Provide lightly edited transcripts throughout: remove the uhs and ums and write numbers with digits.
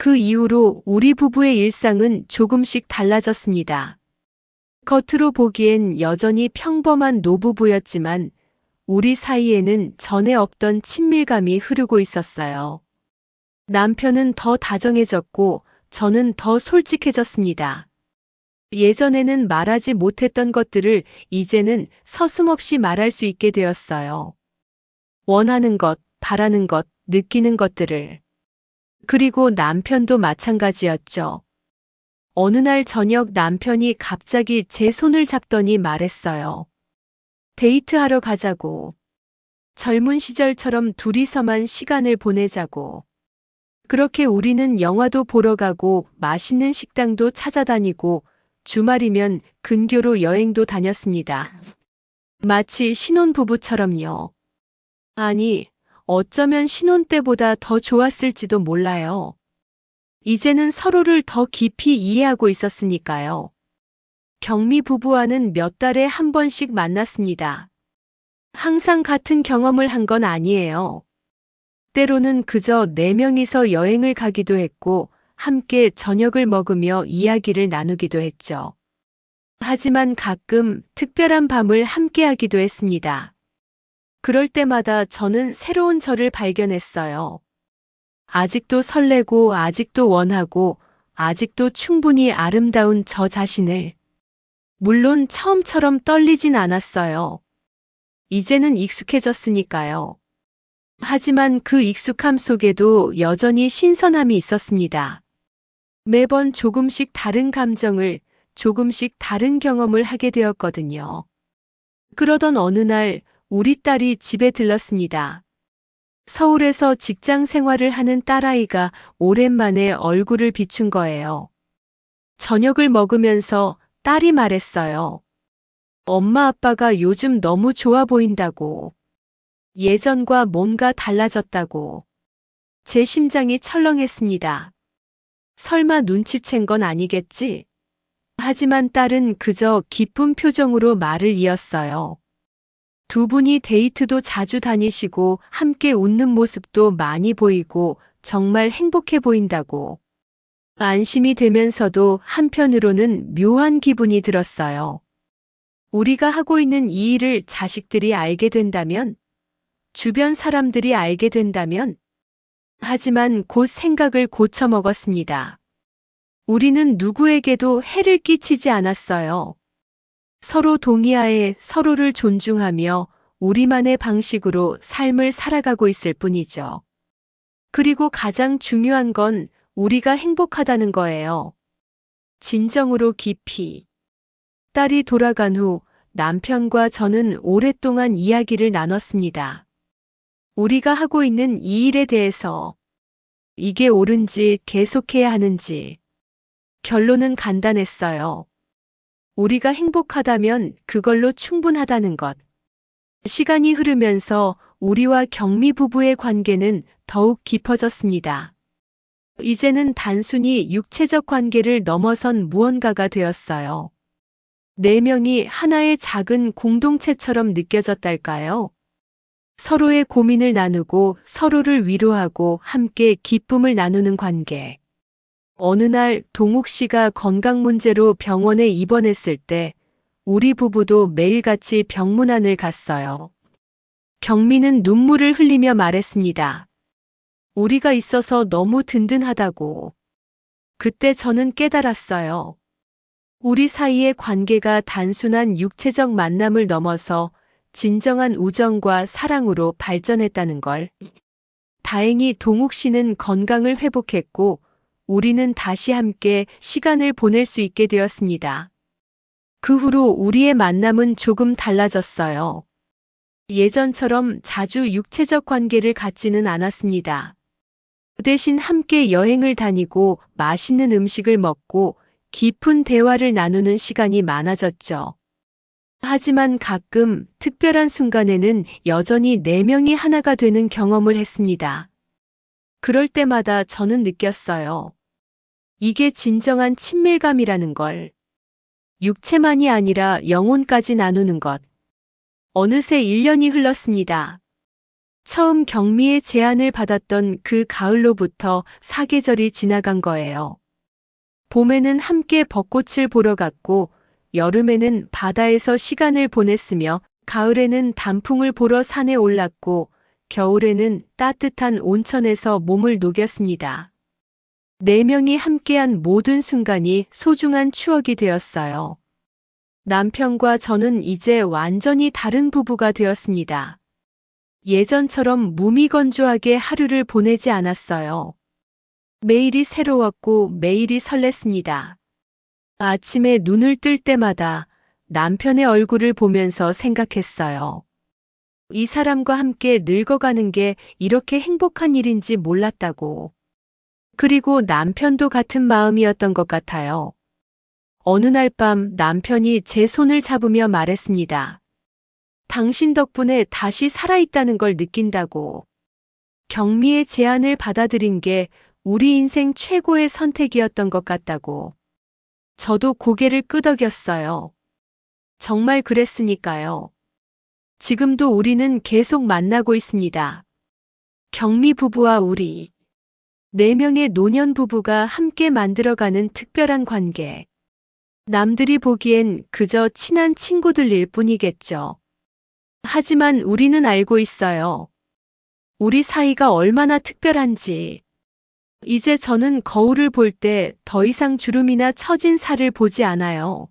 그 이후로 우리 부부의 일상은 조금씩 달라졌습니다. 겉으로 보기엔 여전히 평범한 노부부였지만 우리 사이에는 전에 없던 친밀감이 흐르고 있었어요. 남편은 더 다정해졌고 저는 더 솔직해졌습니다. 예전에는 말하지 못했던 것들을 이제는 서슴없이 말할 수 있게 되었어요. 원하는 것, 바라는 것, 느끼는 것들을. 그리고 남편도 마찬가지였죠. 어느 날 저녁 남편이 갑자기 제 손을 잡더니 말했어요. 데이트하러 가자고. 젊은 시절처럼 둘이서만 시간을 보내자고. 그렇게 우리는 영화도 보러 가고 맛있는 식당도 찾아다니고 주말이면 근교로 여행도 다녔습니다. 마치 신혼부부처럼요. 아니, 어쩌면 신혼 때보다 더 좋았을지도 몰라요. 이제는 서로를 더 깊이 이해하고 있었으니까요. 경미 부부와는 몇 달에 한 번씩 만났습니다. 항상 같은 경험을 한 건 아니에요. 때로는 그저 4명이서 여행을 가기도 했고, 함께 저녁을 먹으며 이야기를 나누기도 했죠. 하지만 가끔 특별한 밤을 함께 하기도 했습니다. 그럴 때마다 저는 새로운 저를 발견했어요. 아직도 설레고, 아직도 원하고, 아직도 충분히 아름다운 저 자신을. 물론 처음처럼 떨리진 않았어요. 이제는 익숙해졌으니까요. 하지만 그 익숙함 속에도 여전히 신선함이 있었습니다. 매번 조금씩 다른 감정을, 조금씩 다른 경험을 하게 되었거든요. 그러던 어느 날 우리 딸이 집에 들렀습니다. 서울에서 직장 생활을 하는 딸아이가 오랜만에 얼굴을 비춘 거예요. 저녁을 먹으면서 딸이 말했어요. 엄마 아빠가 요즘 너무 좋아 보인다고. 예전과 뭔가 달라졌다고. 제 심장이 철렁했습니다. 설마 눈치챈 건 아니겠지? 하지만 딸은 그저 기쁜 표정으로 말을 이었어요. 두 분이 데이트도 자주 다니시고 함께 웃는 모습도 많이 보이고 정말 행복해 보인다고. 안심이 되면서도 한편으로는 묘한 기분이 들었어요. 우리가 하고 있는 이 일을 자식들이 알게 된다면? 주변 사람들이 알게 된다면? 하지만 곧 생각을 고쳐먹었습니다. 우리는 누구에게도 해를 끼치지 않았어요. 서로 동의하에 서로를 존중하며 우리만의 방식으로 삶을 살아가고 있을 뿐이죠. 그리고 가장 중요한 건 우리가 행복하다는 거예요. 진정으로 깊이. 딸이 돌아간 후 남편과 저는 오랫동안 이야기를 나눴습니다. 우리가 하고 있는 이 일에 대해서 이게 옳은지 계속해야 하는지. 결론은 간단했어요. 우리가 행복하다면 그걸로 충분하다는 것. 시간이 흐르면서 우리와 경미 부부의 관계는 더욱 깊어졌습니다. 이제는 단순히 육체적 관계를 넘어선 무언가가 되었어요. 4명이 하나의 작은 공동체처럼 느껴졌달까요? 서로의 고민을 나누고 서로를 위로하고 함께 기쁨을 나누는 관계. 어느 날 동욱 씨가 건강 문제로 병원에 입원했을 때 우리 부부도 매일같이 병문안을 갔어요. 경미는 눈물을 흘리며 말했습니다. 우리가 있어서 너무 든든하다고. 그때 저는 깨달았어요. 우리 사이의 관계가 단순한 육체적 만남을 넘어서 진정한 우정과 사랑으로 발전했다는 걸. 다행히 동욱 씨는 건강을 회복했고 우리는 다시 함께 시간을 보낼 수 있게 되었습니다. 그 후로 우리의 만남은 조금 달라졌어요. 예전처럼 자주 육체적 관계를 갖지는 않았습니다. 그 대신 함께 여행을 다니고 맛있는 음식을 먹고 깊은 대화를 나누는 시간이 많아졌죠. 하지만 가끔 특별한 순간에는 여전히 4명이 하나가 되는 경험을 했습니다. 그럴 때마다 저는 느꼈어요. 이게 진정한 친밀감이라는 걸. 육체만이 아니라 영혼까지 나누는 것. 어느새 1년이 흘렀습니다. 처음 경미의 제안을 받았던 그 가을로부터 사계절이 지나간 거예요. 봄에는 함께 벚꽃을 보러 갔고, 여름에는 바다에서 시간을 보냈으며, 가을에는 단풍을 보러 산에 올랐고, 겨울에는 따뜻한 온천에서 몸을 녹였습니다. 네 명이 함께한 모든 순간이 소중한 추억이 되었어요. 남편과 저는 이제 완전히 다른 부부가 되었습니다. 예전처럼 무미건조하게 하루를 보내지 않았어요. 매일이 새로웠고 매일이 설렜습니다. 아침에 눈을 뜰 때마다 남편의 얼굴을 보면서 생각했어요. 이 사람과 함께 늙어가는 게 이렇게 행복한 일인지 몰랐다고. 그리고 남편도 같은 마음이었던 것 같아요. 어느 날 밤 남편이 제 손을 잡으며 말했습니다. 당신 덕분에 다시 살아있다는 걸 느낀다고. 경미의 제안을 받아들인 게 우리 인생 최고의 선택이었던 것 같다고. 저도 고개를 끄덕였어요. 정말 그랬으니까요. 지금도 우리는 계속 만나고 있습니다. 경미 부부와 우리. 네 명의 노년 부부가 함께 만들어가는 특별한 관계. 남들이 보기엔 그저 친한 친구들일 뿐이겠죠. 하지만 우리는 알고 있어요. 우리 사이가 얼마나 특별한지. 이제 저는 거울을 볼 때 더 이상 주름이나 처진 살을 보지 않아요.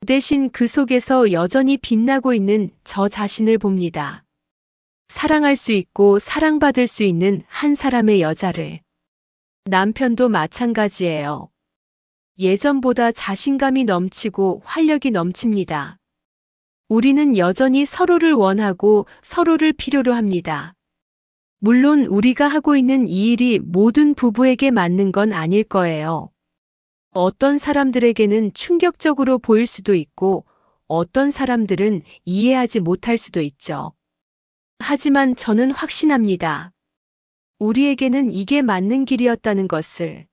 대신 그 속에서 여전히 빛나고 있는 저 자신을 봅니다. 사랑할 수 있고 사랑받을 수 있는 한 사람의 여자를. 남편도 마찬가지예요. 예전보다 자신감이 넘치고 활력이 넘칩니다. 우리는 여전히 서로를 원하고 서로를 필요로 합니다. 물론 우리가 하고 있는 이 일이 모든 부부에게 맞는 건 아닐 거예요. 어떤 사람들에게는 충격적으로 보일 수도 있고 어떤 사람들은 이해하지 못할 수도 있죠. 하지만 저는 확신합니다. 우리에게는 이게 맞는 길이었다는 것을.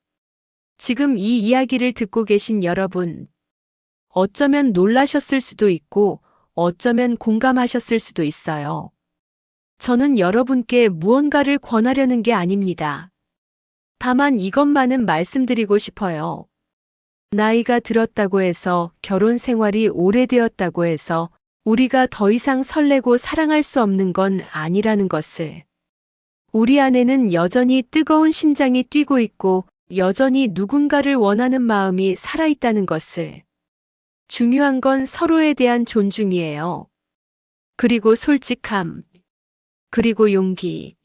지금 이 이야기를 듣고 계신 여러분, 어쩌면 놀라셨을 수도 있고 어쩌면 공감하셨을 수도 있어요. 저는 여러분께 무언가를 권하려는 게 아닙니다. 다만 이것만은 말씀드리고 싶어요. 나이가 들었다고 해서 결혼 생활이 오래되었다고 해서 우리가 더 이상 설레고 사랑할 수 없는 건 아니라는 것을. 우리 안에는 여전히 뜨거운 심장이 뛰고 있고 여전히 누군가를 원하는 마음이 살아있다는 것을. 중요한 건 서로에 대한 존중이에요. 그리고 솔직함. 그리고 용기.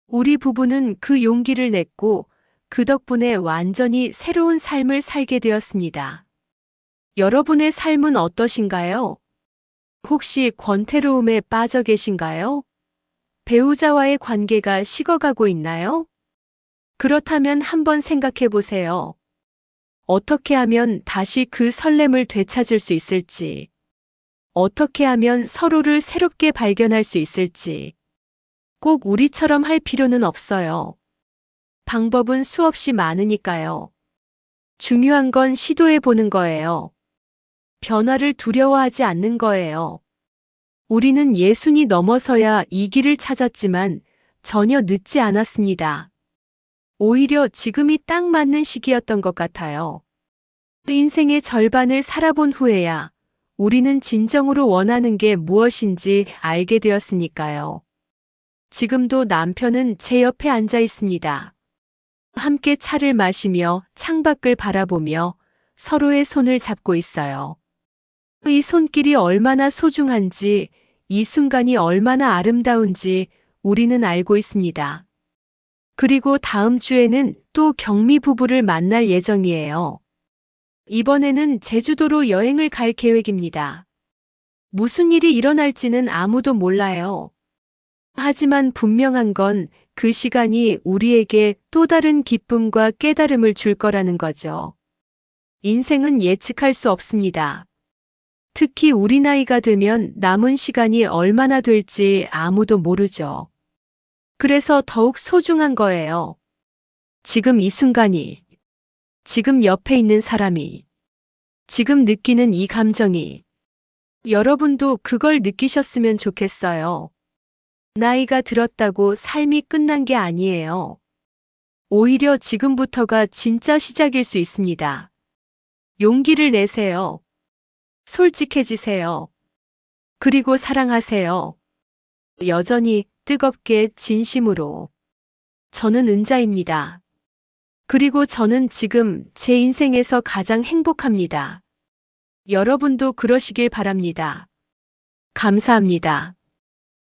우리 부부는 그 용기를 냈고 그 덕분에 완전히 새로운 삶을 살게 되었습니다. 여러분의 삶은 어떠신가요? 혹시 권태로움에 빠져 계신가요? 배우자와의 관계가 식어가고 있나요? 그렇다면 한번 생각해 보세요. 어떻게 하면 다시 그 설렘을 되찾을 수 있을지. 어떻게 하면 서로를 새롭게 발견할 수 있을지. 꼭 우리처럼 할 필요는 없어요. 방법은 수없이 많으니까요. 중요한 건 시도해 보는 거예요. 변화를 두려워하지 않는 거예요. 우리는 예순이 넘어서야 이 길을 찾았지만 전혀 늦지 않았습니다. 오히려 지금이 딱 맞는 시기였던 것 같아요. 인생의 절반을 살아본 후에야 우리는 진정으로 원하는 게 무엇인지 알게 되었으니까요. 지금도 남편은 제 옆에 앉아 있습니다. 함께 차를 마시며 창밖을 바라보며 서로의 손을 잡고 있어요. 이 손길이 얼마나 소중한지, 이 순간이 얼마나 아름다운지 우리는 알고 있습니다. 그리고 다음 주에는 또 경미 부부를 만날 예정이에요. 이번에는 제주도로 여행을 갈 계획입니다. 무슨 일이 일어날지는 아무도 몰라요. 하지만 분명한 건 그 시간이 우리에게 또 다른 기쁨과 깨달음을 줄 거라는 거죠. 인생은 예측할 수 없습니다. 특히 우리 나이가 되면 남은 시간이 얼마나 될지 아무도 모르죠. 그래서 더욱 소중한 거예요. 지금 이 순간이, 지금 옆에 있는 사람이, 지금 느끼는 이 감정이. 여러분도 그걸 느끼셨으면 좋겠어요. 나이가 들었다고 삶이 끝난 게 아니에요. 오히려 지금부터가 진짜 시작일 수 있습니다. 용기를 내세요. 솔직해지세요. 그리고 사랑하세요. 여전히 뜨겁게 진심으로. 저는 은자입니다. 그리고 저는 지금 제 인생에서 가장 행복합니다. 여러분도 그러시길 바랍니다. 감사합니다.